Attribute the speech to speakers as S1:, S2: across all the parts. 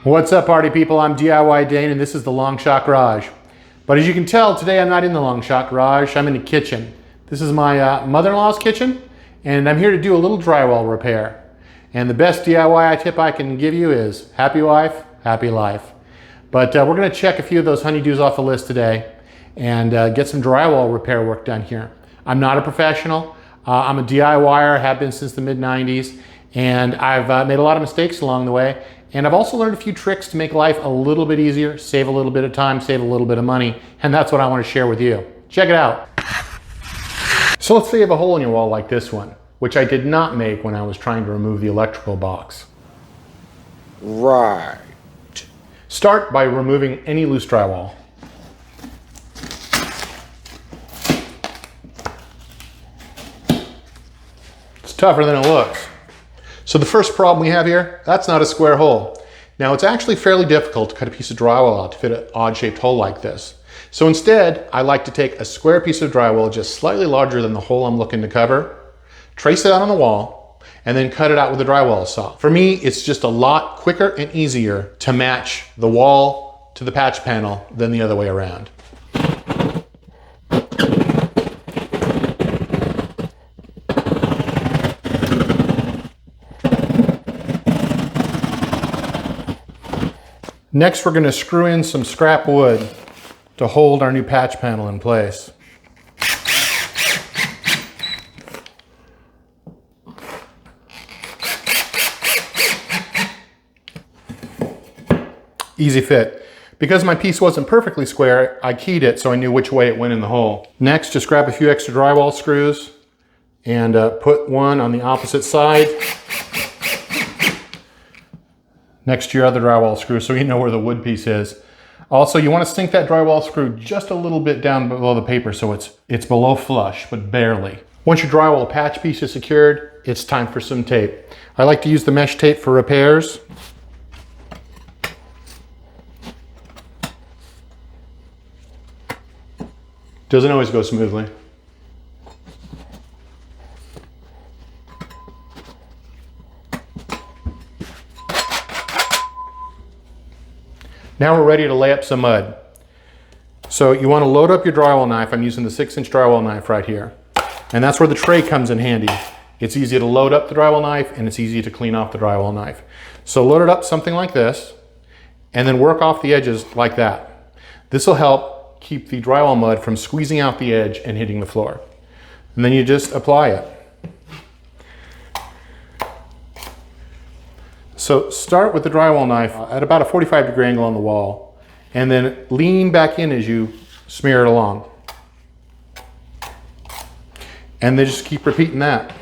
S1: What's up, party people? I'm DIY Dane and this is the Longshot Garage. But as you can tell, today I'm not in the Longshot Garage, I'm in the kitchen. This is my mother-in-law's kitchen and I'm here to do a little drywall repair. And the best DIY tip I can give you is happy wife, happy life. But we're gonna check a few of those honeydews off the list today and get some drywall repair work done here. I'm not a professional. I'm a DIYer, have been since the mid-90s, and I've made a lot of mistakes along the way. And I've also learned a few tricks to make life a little bit easier, save a little bit of time, save a little bit of money, and that's what I want to share with you. Check it out. So let's say you have a hole in your wall like this one, which I did not make when I was trying to remove the electrical box.
S2: Right.
S1: Start by removing any loose drywall. It's tougher than it looks. So the first problem we have here, that's not a square hole. Now it's actually fairly difficult to cut a piece of drywall out to fit an odd-shaped hole like this. So instead, I like to take a square piece of drywall just slightly larger than the hole I'm looking to cover, trace it out on the wall, and then cut it out with a drywall saw. For me, it's just a lot quicker and easier to match the wall to the patch panel than the other way around. Next, we're going to screw in some scrap wood to hold our new patch panel in place. Easy fit. Because my piece wasn't perfectly square, I keyed it so I knew which way it went in the hole. Next, just grab a few extra drywall screws and put one on the opposite side next to your other drywall screw so you know where the wood piece is. Also, you want to sink that drywall screw just a little bit down below the paper so it's below flush, but barely. Once your drywall patch piece is secured, it's time for some tape. I like to use the mesh tape for repairs. Doesn't always go smoothly. Now we're ready to lay up some mud. So you want to load up your drywall knife. I'm using the 6-inch drywall knife right here. And that's where the tray comes in handy. It's easy to load up the drywall knife and it's easy to clean off the drywall knife. So load it up something like this and then work off the edges like that. This will help keep the drywall mud from squeezing out the edge and hitting the floor. And then you just apply it. So start with the drywall knife at about a 45-degree angle on the wall and then lean back in as you smear it along. And then just keep repeating that.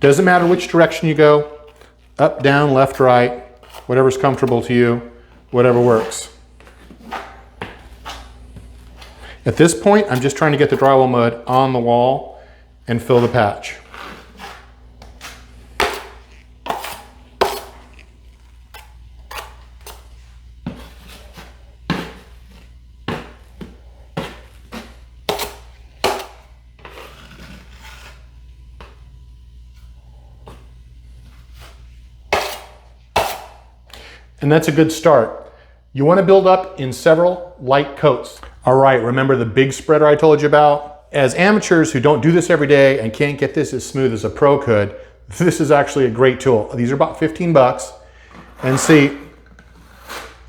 S1: Doesn't matter which direction you go, up, down, left, right, whatever's comfortable to you, whatever works. At this point, I'm just trying to get the drywall mud on the wall and fill the patch. And that's a good start. You want to build up in several light coats. All right, remember the big spreader I told you about? As amateurs who don't do this every day and can't get this as smooth as a pro could, this is actually a great tool. These are about 15 bucks. And see,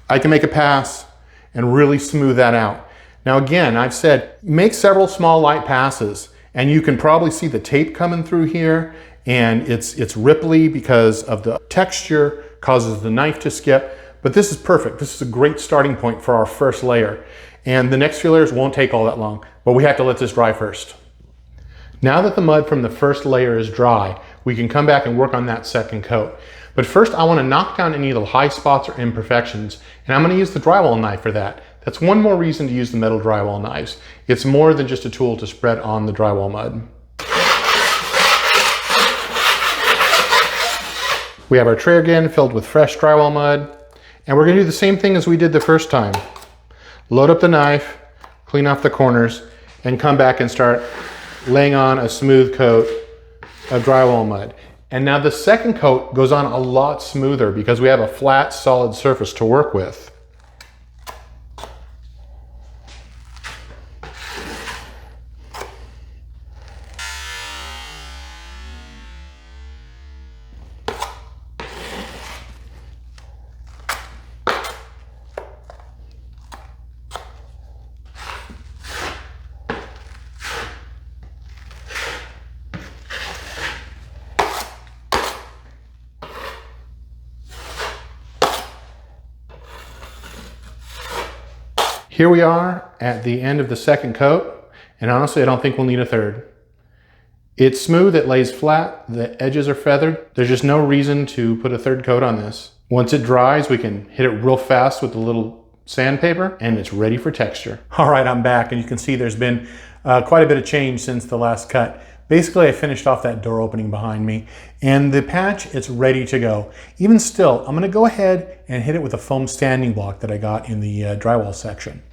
S1: I can make a pass and really smooth that out. Now again, I've said, make several small light passes and you can probably see the tape coming through here and it's ripply because of the texture, causes the knife to skip. But this is perfect. This is a great starting point for our first layer. And the next few layers won't take all that long, but we have to let this dry first. Now that the mud from the first layer is dry, we can come back and work on that second coat. But first I want to knock down any of the high spots or imperfections, and I'm going to use the drywall knife for that. That's one more reason to use the metal drywall knives. It's more than just a tool to spread on the drywall mud. We have our tray again filled with fresh drywall mud, and we're going to do the same thing as we did the first time. Load up the knife, clean off the corners, and come back and start laying on a smooth coat of drywall mud. And now the second coat goes on a lot smoother because we have a flat, solid surface to work with. Here we are at the end of the second coat, and honestly, I don't think we'll need a third. It's smooth, it lays flat, the edges are feathered. There's just no reason to put a third coat on this. Once it dries, we can hit it real fast with a little sandpaper, and it's ready for texture. All right, I'm back, and you can see there's been quite a bit of change since the last cut. Basically, I finished off that door opening behind me, and the patch, it's ready to go. Even still, I'm gonna go ahead and hit it with a foam standing block that I got in the drywall section.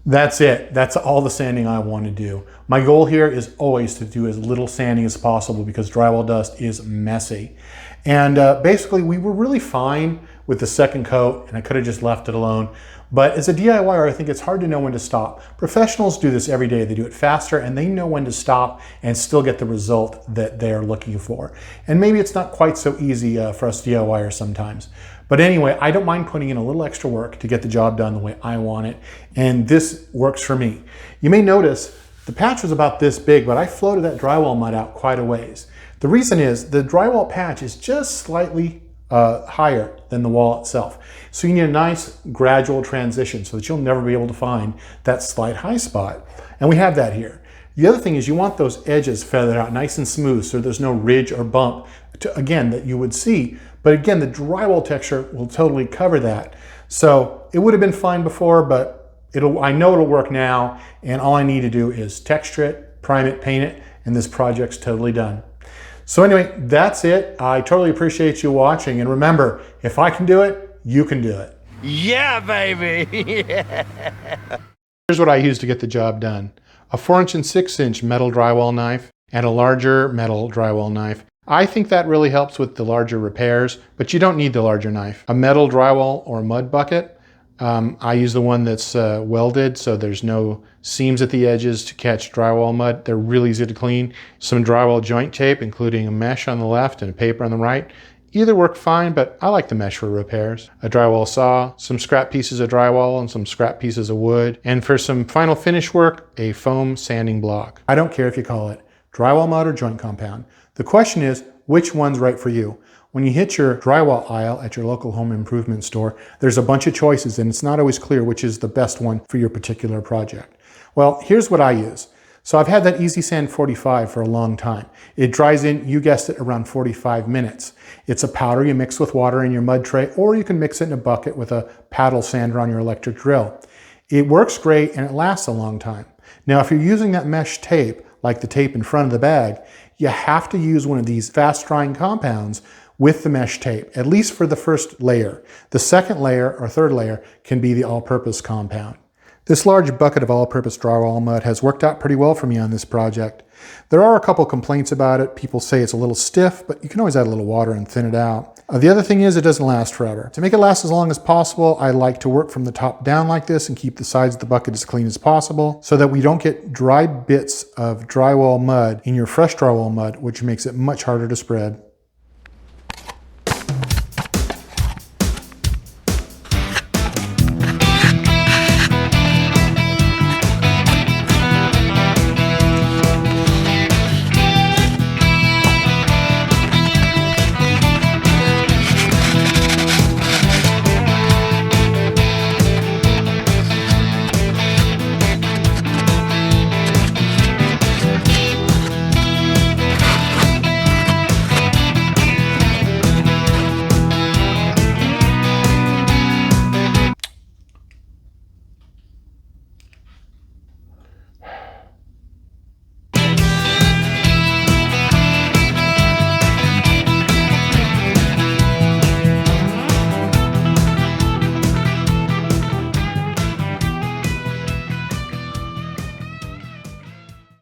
S1: That's it. That's all the sanding I want to do. My goal here is always to do as little sanding as possible because drywall dust is messy. And basically we were really fine with the second coat and I could have just left it alone. But as a DIYer, I think it's hard to know when to stop. Professionals do this every day. They do it faster and they know when to stop and still get the result that they're looking for. And maybe it's not quite so easy for us DIYers sometimes. But anyway, I don't mind putting in a little extra work to get the job done the way I want it. And this works for me. You may notice the patch was about this big, but I floated that drywall mud out quite a ways. The reason is the drywall patch is just slightly higher than the wall itself. So you need a nice gradual transition so that you'll never be able to find that slight high spot. And we have that here. The other thing is you want those edges feathered out nice and smooth so there's no ridge or bump, again, that you would see. But again, the drywall texture will totally cover that. So it would have been fine before, but I know it'll work now. And all I need to do is texture it, prime it, paint it, and this project's totally done. So anyway, that's it. I totally appreciate you watching. And remember, if I can do it, you can do it.
S2: Yeah, baby. Yeah.
S1: Here's what I used to get the job done. A 4" and 6" metal drywall knife and a larger metal drywall knife. I think that really helps with the larger repairs, but you don't need the larger knife. A metal drywall or mud bucket. I use the one that's welded, so there's no seams at the edges to catch drywall mud. They're really easy to clean. Some drywall joint tape, including a mesh on the left and a paper on the right. Either work fine, but I like the mesh for repairs. A drywall saw, some scrap pieces of drywall and some scrap pieces of wood. And for some final finish work, a foam sanding block. I don't care if you call it drywall mud or joint compound. The question is, which one's right for you? When you hit your drywall aisle at your local home improvement store, there's a bunch of choices and it's not always clear which is the best one for your particular project. Well, here's what I use. So I've had that Easy Sand 45 for a long time. It dries in, you guessed it, around 45 minutes. It's a powder you mix with water in your mud tray, or you can mix it in a bucket with a paddle sander on your electric drill. It works great and it lasts a long time. Now, if you're using that mesh tape, like the tape in front of the bag, you have to use one of these fast drying compounds with the mesh tape, at least for the first layer. The second layer or third layer can be the all-purpose compound. This large bucket of all-purpose drywall mud has worked out pretty well for me on this project. There are a couple complaints about it. People say it's a little stiff, but you can always add a little water and thin it out. The other thing is it doesn't last forever. To make it last as long as possible, I like to work from the top down like this and keep the sides of the bucket as clean as possible so that we don't get dry bits of drywall mud in your fresh drywall mud, which makes it much harder to spread.